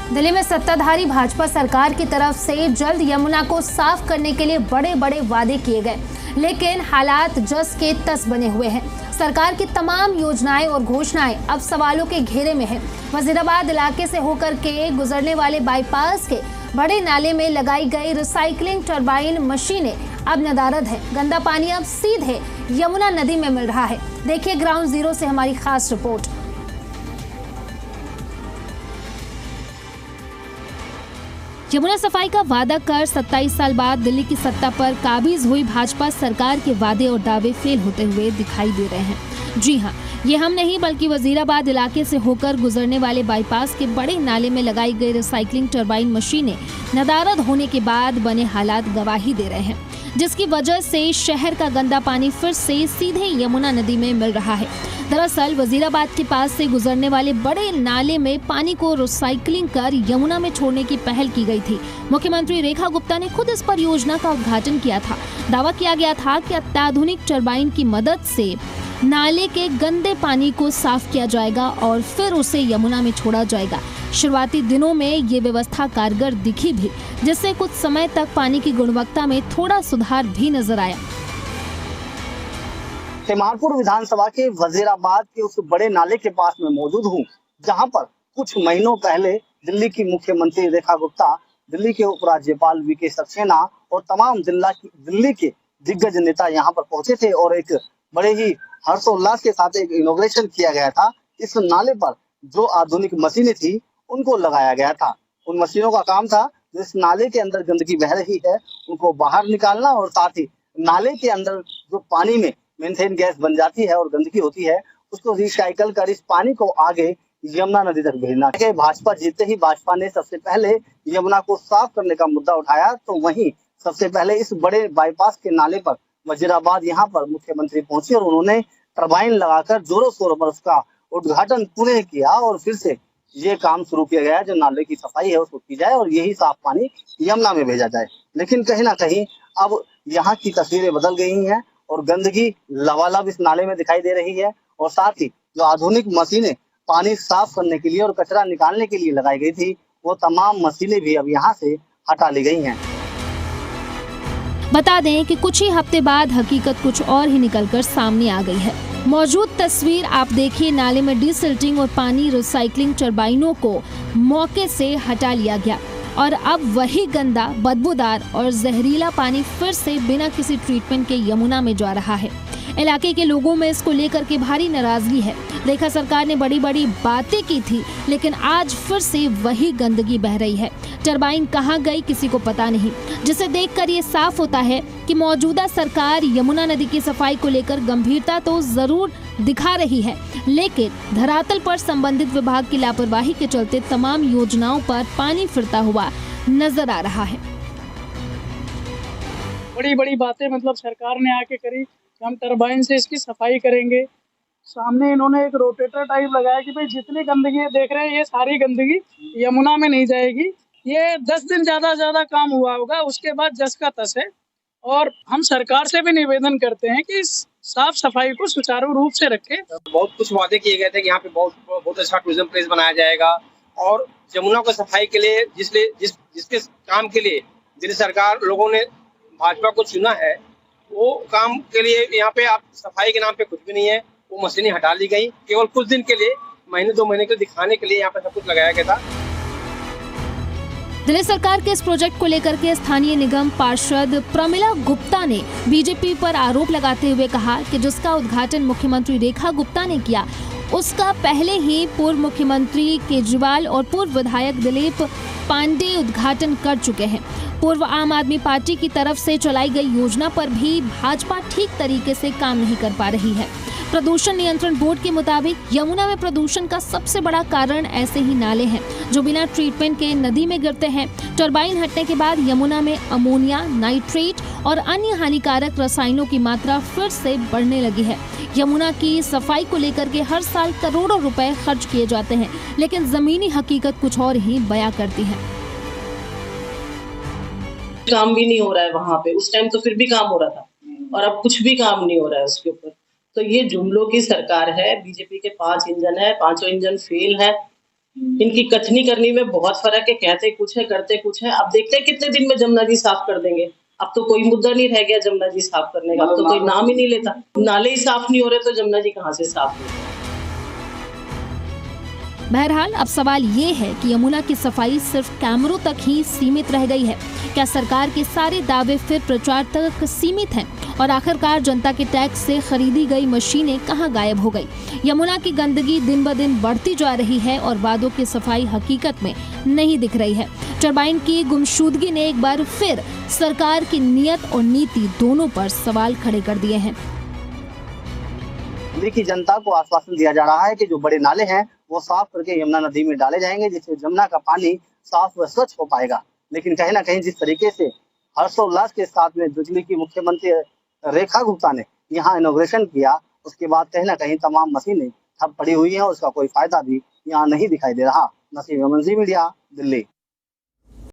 दिल्ली में सत्ताधारी भाजपा सरकार की तरफ से जल्द यमुना को साफ करने के लिए बड़े बड़े वादे किए गए, लेकिन हालात जस के तस बने हुए हैं। सरकार की तमाम योजनाएं और घोषणाएं अब सवालों के घेरे में है। वजीराबाद इलाके से होकर के गुजरने वाले बाईपास के बड़े नाले में लगाई गई रिसाइकलिंग टरबाइन मशीनें अब नदारद है। गंदा पानी अब सीधे यमुना नदी में मिल रहा है। देखिए ग्राउंड जीरो से हमारी खास रिपोर्ट। यमुना सफाई का वादा कर 27 साल बाद दिल्ली की सत्ता पर काबिज हुई भाजपा सरकार के वादे और दावे फेल होते हुए दिखाई दे रहे हैं। जी हां, ये हम नहीं बल्कि वजीराबाद इलाके से होकर गुजरने वाले बाईपास के बड़े नाले में लगाई गई रिसाइकलिंग टरबाइन मशीनें नदारद होने के बाद बने हालात गवाही दे रहे हैं, जिसकी वजह से शहर का गंदा पानी फिर से सीधे यमुना नदी में मिल रहा है। दरअसल वजीराबाद के पास से गुजरने वाले बड़े नाले में पानी को रिसाइकलिंग कर यमुना में छोड़ने की पहल की गई थी। मुख्यमंत्री रेखा गुप्ता ने खुद इस परियोजना का उद्घाटन किया था। दावा किया गया था कि अत्याधुनिक टरबाइन की मदद से नाले के गंदे पानी को साफ किया जाएगा और फिर उसे यमुना में छोड़ा जाएगा। शुरुआती दिनों में ये व्यवस्था कारगर दिखी भी, जिससे कुछ समय तक पानी की गुणवत्ता में थोड़ा सुधार भी नजर आया। तिमारपुर विधानसभा के वजीराबाद के उस बड़े नाले के पास में मौजूद हूँ, जहाँ पर कुछ महीनों पहले दिल्ली की मुख्यमंत्री रेखा गुप्ता, दिल्ली के उपराज्यपाल वीके सक्सेना और तमाम दिल्ली के दिग्गज नेता यहाँ पर पहुंचे थे और एक बड़े ही हर्षोल्लास के साथ एक इनॉग्रेशन किया गया था। इस नाले पर जो आधुनिक मशीनें थी उनको लगाया गया था। उन मशीनों का काम था जो इस नाले के अंदर गंदगी बह रही है उनको बाहर निकालना और साथ ही नाले के अंदर जो पानी में मीथेन गैस बन जाती है और गंदगी होती है उसको रिसाइकल कर इस पानी को आगे यमुना नदी तक भेजना। भाजपा जीतते ही भाजपा ने सबसे पहले यमुना को साफ करने का मुद्दा उठाया, तो वहीं सबसे पहले इस बड़े बाईपास के नाले पर वजीराबाद यहाँ पर मुख्यमंत्री पहुंचे और उन्होंने टरबाइन लगाकर जोरों शोरों पर उसका उद्घाटन पुनः किया और फिर से ये काम शुरू किया गया जो नाले की सफाई है उसको की जाए और यही साफ पानी यमुना में भेजा जाए। लेकिन कहीं ना कहीं अब यहाँ की तस्वीरें बदल गई हैं और गंदगी लबालब इस नाले में दिखाई दे रही है और साथ ही जो आधुनिक मशीनें पानी साफ करने के लिए और कचरा निकालने के लिए लगाई गई थी वो तमाम मशीनें भी अब यहाँ से हटा ली गई हैं। बता दें कि कुछ ही हफ्ते बाद हकीकत कुछ और ही निकलकर सामने आ गई है। मौजूद तस्वीर आप देखिए, नाले में डिसिल्टिंग और पानी रिसाइकलिंग टरबाइनों को मौके से हटा लिया गया और अब वही गंदा, बदबूदार और जहरीला पानी फिर से बिना किसी ट्रीटमेंट के यमुना में जा रहा है। इलाके के लोगों में इसको लेकर के भारी नाराजगी है। रेखा सरकार ने बड़ी बड़ी बातें की थी, लेकिन आज फिर से वही गंदगी बह रही है। टरबाइन कहाँ गई किसी को पता नहीं, जिसे देखकर ये साफ होता है कि मौजूदा सरकार यमुना नदी की सफाई को लेकर गंभीरता तो जरूर दिखा रही है, लेकिन धरातल पर संबंधित विभाग की लापरवाही के चलते तमाम योजनाओं पर पानी फिरता हुआ नजर आ रहा है। बड़ी बड़ी बातें मतलब सरकार ने आके करी, हम टरबाइन से इसकी सफाई करेंगे। सामने इन्होंने एक रोटेटर टाइप लगाया कि भाई जितनी गंदगी देख रहे हैं ये सारी गंदगी यमुना में नहीं जाएगी। ये 10 दिन ज्यादा काम हुआ होगा, उसके बाद जस का तस है। और हम सरकार से भी निवेदन करते हैं कि साफ सफाई को सुचारू रूप से रखें। बहुत कुछ वादे किए गए थे कि यहाँ पे बहुत अच्छा टूरिज्म प्लेस बनाया जाएगा और यमुना को सफाई के लिए जिसके काम के लिए दिल्ली सरकार लोगों ने भाजपा को चुना है वो काम के लिए यहाँ पे आप सफाई के नाम पे कुछ भी नहीं है। वो मशीनें हटा ली गई, केवल कुछ दिन के लिए, महीने 2 महीने के दिखाने के लिए यहाँ पे सब कुछ लगाया गया था। दिल्ली सरकार के इस प्रोजेक्ट को लेकर के स्थानीय निगम पार्षद प्रमिला गुप्ता ने बीजेपी पर आरोप लगाते हुए कहा कि जिसका उद्घाटन मुख्यमंत्री रेखा गुप्ता ने किया उसका पहले ही पूर्व मुख्यमंत्री केजरीवाल और पूर्व विधायक दिलीप पांडे उद्घाटन कर चुके हैं। पूर्व आम आदमी पार्टी की तरफ से चलाई गई योजना पर भी भाजपा ठीक तरीके से काम नहीं कर पा रही है। प्रदूषण नियंत्रण बोर्ड के मुताबिक यमुना में प्रदूषण का सबसे बड़ा कारण ऐसे ही नाले हैं जो बिना ट्रीटमेंट के नदी में गिरते हैं। टरबाइन हटने के बाद यमुना में अमोनिया, नाइट्रेट और अन्य हानिकारक रसायनों की मात्रा फिर से बढ़ने लगी है। यमुना की सफाई को लेकर के हर साल करोड़ों रुपए खर्च किए जाते हैं, लेकिन जमीनी हकीकत कुछ और ही बयां करती है। काम भी नहीं हो रहा है वहाँ पे, उस टाइम तो फिर भी काम हो रहा था और अब कुछ भी काम नहीं हो रहा है उसके ऊपर। तो ये जुमलों की सरकार है। बीजेपी के 5 इंजन है, 5 इंजन फेल है। इनकी कथनी करनी में बहुत फर्क है। कहते कुछ है, करते कुछ है। अब देखते हैं कितने दिन में जमुना जी साफ कर देंगे। अब तो कोई मुद्दा नहीं रह गया जमुना जी साफ करने का। अब तो कोई नाम ही नहीं लेता। नाले ही साफ नहीं हो रहे तो जमुना जी कहाँ से साफ होंगे। बहरहाल अब सवाल ये है कि यमुना की सफाई सिर्फ कैमरों तक ही सीमित रह गई है। क्या सरकार के सारे दावे फिर प्रचार तक सीमित हैं? और आखिरकार जनता के टैक्स से खरीदी गई मशीनें कहां गायब हो गई? यमुना की गंदगी दिन ब दिन बढ़ती जा रही है और वादों की सफाई हकीकत में नहीं दिख रही है। टरबाइन की गुमशुदगी ने एक बार फिर सरकार की नीयत और नीति दोनों पर सवाल खड़े कर दिए हैं। दिल्ली की जनता को आश्वासन दिया जा रहा है कि जो बड़े नाले हैं वो साफ करके यमुना नदी में डाले जाएंगे, जिससे जमुना का पानी साफ व स्वच्छ हो पाएगा। लेकिन कहीं ना कहीं जिस तरीके से हर्षोल्लास के साथ में दिल्ली की मुख्यमंत्री रेखा गुप्ता ने यहाँ इनॉग्रेशन किया, उसके बाद कहीं ना कहीं तमाम मशीनें ठप पड़ी हुई हैं और उसका कोई फायदा भी यहाँ नहीं दिखाई दे रहा। नसीम अमन, ज़ी मीडिया, दिल्ली।